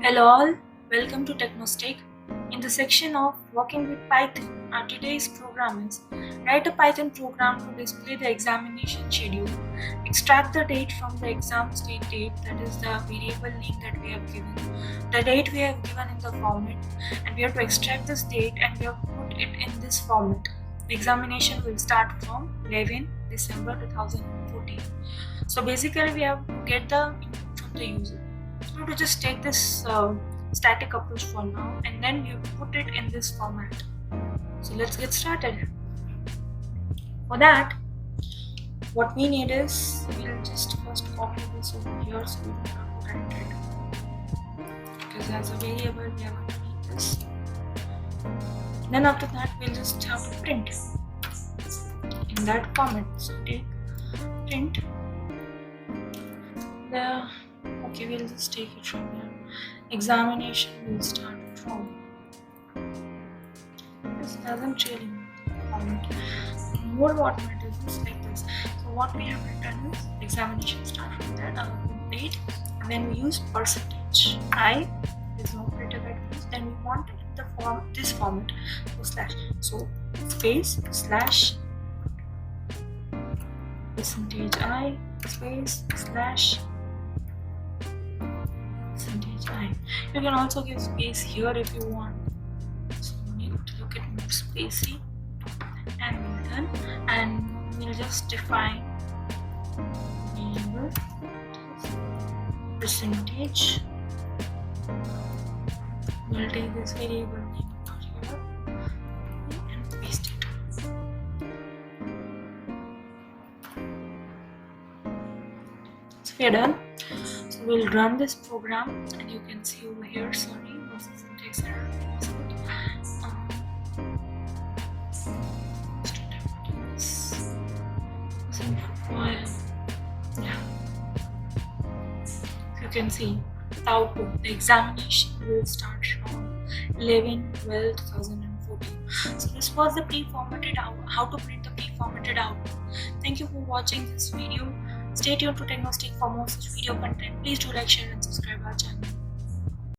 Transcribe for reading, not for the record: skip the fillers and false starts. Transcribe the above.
Hello all, welcome to TECHNO. In the section of working with Python, our today's program is write a Python program to display the examination schedule, extract the date from the exam state date, that is the variable name that we have given, the date we have given in the format, and we have to extract this date and we have to put it in this format. The examination will start from 11 December 2014. So basically we have to get the input from the user. So to just take this static approach for now, and then we put it in this format. So let's get started. For that, what we need is, we'll just first copy this over here so we don't have to write it, because as a variable we are going to need this. Then after that we'll just have to print in that format. So take print the okay, we'll just take it from here. Examination will start from. This doesn't really format. More what matters is like this. So what we have written is examination start from there, date, and then we use percentage. I is no operator like this. Then we want it in the form this format. So slash. So space slash percentage I space slash percentage I. You can also give space here if you want. So you need to look at more spacey, and we're done. And we'll just define variable percentage. We'll take this variable name over here and paste it. So we're done. So we'll run this program, and you can see over here, sorry, was the syntax error. Yeah. So you can see the output. The examination will start from 11/12/2014. So this was the pre-formatted out. How to print the pre-formatted output. Thank you for watching this video. Stay tuned to TECHNO for more such video content. Please do like, share, and subscribe our channel.